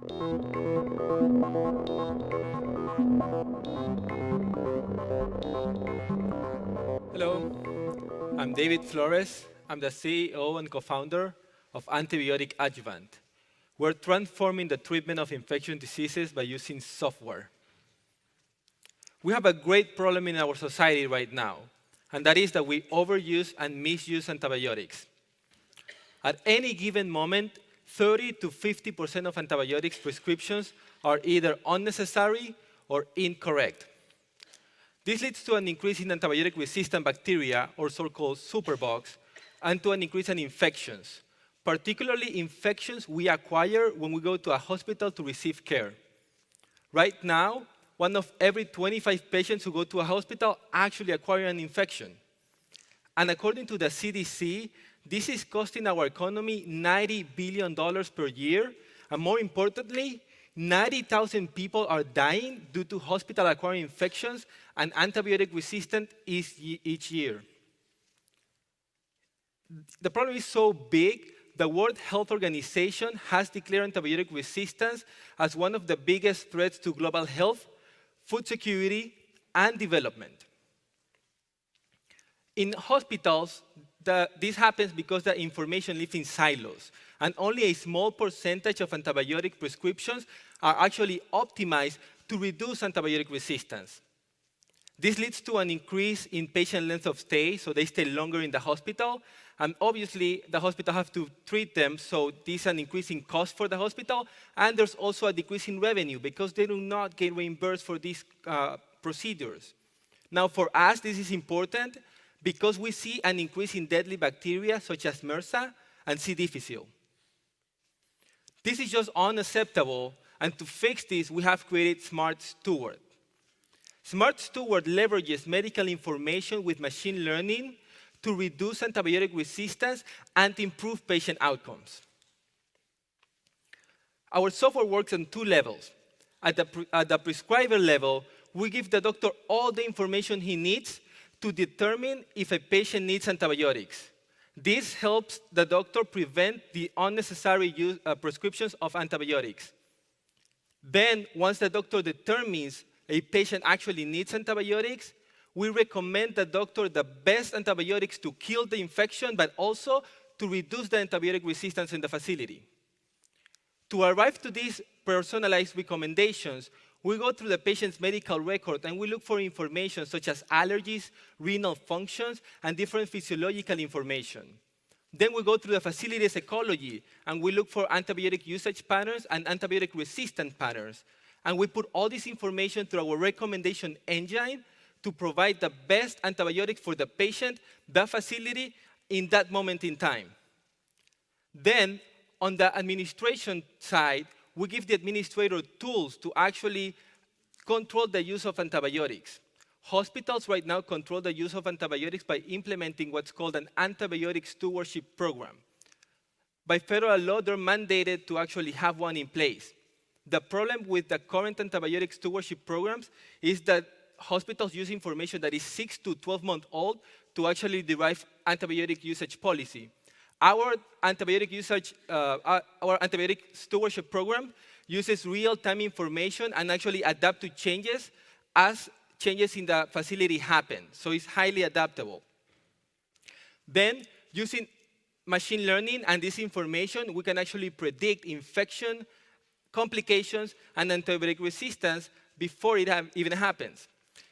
Hello, I'm David Flores. I'm the CEO and co-founder of Antibiotic Adjuvant. We're transforming the treatment of infectious diseases by using software. We have a great problem in our society right now, and that is that we overuse and misuse antibiotics. At any given moment, 30 to 50% of antibiotics prescriptions are either unnecessary or incorrect. This leads to an increase in antibiotic-resistant bacteria, or so-called superbugs, and to an increase in infections, particularly infections we acquire when we go to a hospital to receive care. Right now, 1 of every 25 patients who go to a hospital actually acquire an infection. And according to the CDC, this is costing our economy $90 billion per year, and more importantly, 90,000 people are dying due to hospital-acquired infections and antibiotic resistant each year. The problem is so big, the World Health Organization has declared antibiotic resistance as one of the biggest threats to global health, food security, and development. In hospitals, this happens because the information lives in silos, and only a small percentage of antibiotic prescriptions are actually optimized to reduce antibiotic resistance. This leads to an increase in patient length of stay, so they stay longer in the hospital, and obviously the hospital has to treat them, so this is an increase in cost for the hospital, and there's also a decrease in revenue because they do not get reimbursed for these procedures. Now for us, this is important because we see an increase in deadly bacteria such as MRSA and C. difficile. This is just unacceptable, and to fix this, we have created Smart Steward. Smart Steward leverages medical information with machine learning to reduce antibiotic resistance and improve patient outcomes. Our software works on 2 levels. At the prescriber level, we give the doctor all the information he needs to determine if a patient needs antibiotics. This helps the doctor prevent the unnecessary prescriptions of antibiotics. Then, once the doctor determines a patient actually needs antibiotics, we recommend the doctor the best antibiotics to kill the infection, but also to reduce the antibiotic resistance in the facility. To arrive to these personalized recommendations, we go through the patient's medical record and we look for information such as allergies, renal functions, and different physiological information. Then we go through the facility's ecology and we look for antibiotic usage patterns and antibiotic resistant patterns. And we put all this information through our recommendation engine to provide the best antibiotic for the patient, the facility, in that moment in time. Then, on the administration side, we give the administrator tools to actually control the use of antibiotics. Hospitals right now control the use of antibiotics by implementing what's called an antibiotic stewardship program. By federal law, they're mandated to actually have one in place. The problem with the current antibiotic stewardship programs is that hospitals use information that is 6 to 12 months old to actually derive antibiotic usage policy. Our antibiotic stewardship program uses real-time information and actually adapt to changes as changes in the facility happen. So it's highly adaptable. Then, using machine learning and this information, we can actually predict infection, complications, and antibiotic resistance before it even happens.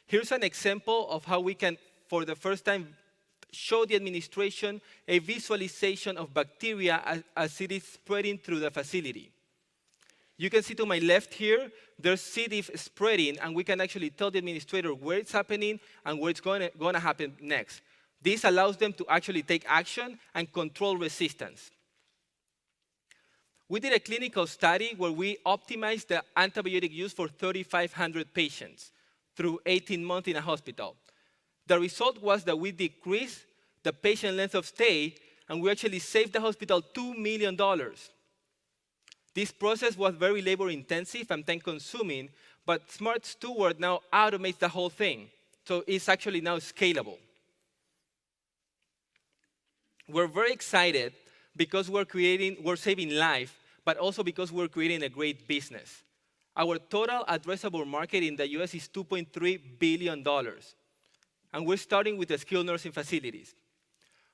Here's an example of how we can, for the first time, show the administration a visualization of bacteria as it is spreading through the facility. You can see to my left here, there's C. diff spreading, and we can actually tell the administrator where it's happening and where it's going to happen next. This allows them to actually take action and control resistance. We did a clinical study where we optimized the antibiotic use for 3,500 patients through 18 months in a hospital. The result was that we decreased the patient length of stay, and we actually saved the hospital $2 million. This process was very labor-intensive and time-consuming, but Smart Steward now automates the whole thing. So it's actually now scalable. We're very excited because we're saving life but also because we're creating a great business. Our total addressable market in the US is $2.3 billion. And we're starting with the skilled nursing facilities.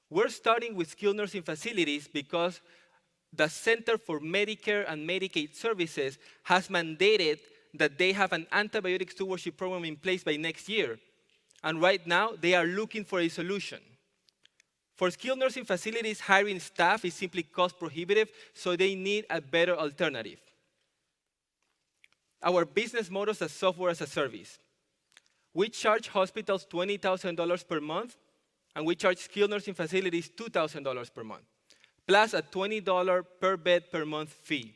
We're starting with skilled nursing facilities because the Center for Medicare and Medicaid Services has mandated that they have an antibiotic stewardship program in place by next year. And right now, they are looking for a solution. For skilled nursing facilities, hiring staff is simply cost prohibitive, so they need a better alternative. Our business model is a software as a service. We charge hospitals $20,000 per month, and we charge skilled nursing facilities $2,000 per month, plus a $20 per bed per month fee.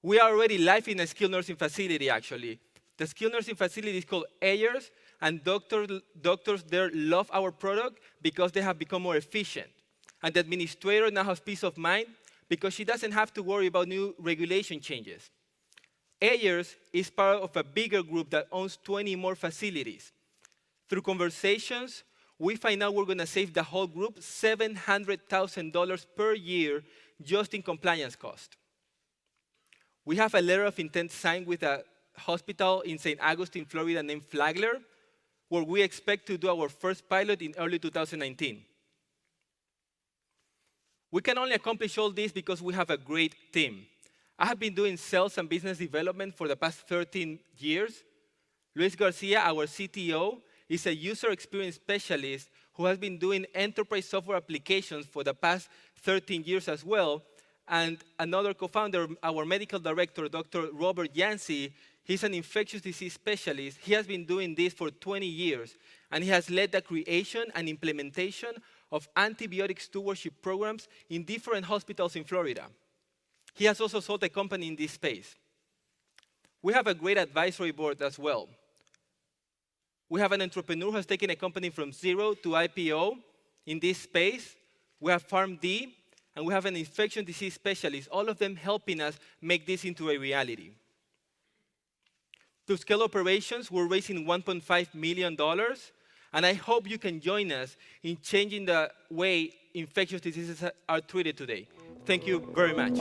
We are already live in a skilled nursing facility, actually. The skilled nursing facility is called Ayers, and doctors there love our product because they have become more efficient. And the administrator now has peace of mind because she doesn't have to worry about new regulation changes. Ayers is part of a bigger group that owns 20 more facilities. Through conversations, we find out we're going to save the whole group $700,000 per year just in compliance cost. We have a letter of intent signed with a hospital in St. Augustine, Florida named Flagler, where we expect to do our first pilot in early 2019. We can only accomplish all this because we have a great team. I have been doing sales and business development for the past 13 years. Luis Garcia, our CTO, is a user experience specialist who has been doing enterprise software applications for the past 13 years as well. And another co-founder, our medical director, Dr. Robert Yancey, he's an infectious disease specialist. He has been doing this for 20 years, and he has led the creation and implementation of antibiotic stewardship programs in different hospitals in Florida. He has also sold a company in this space. We have a great advisory board as well. We have an entrepreneur who has taken a company from zero to IPO in this space. We have PharmD, and we have an infectious disease specialist, all of them helping us make this into a reality. To scale operations, we're raising $1.5 million, and I hope you can join us in changing the way infectious diseases are treated today. Thank you very much.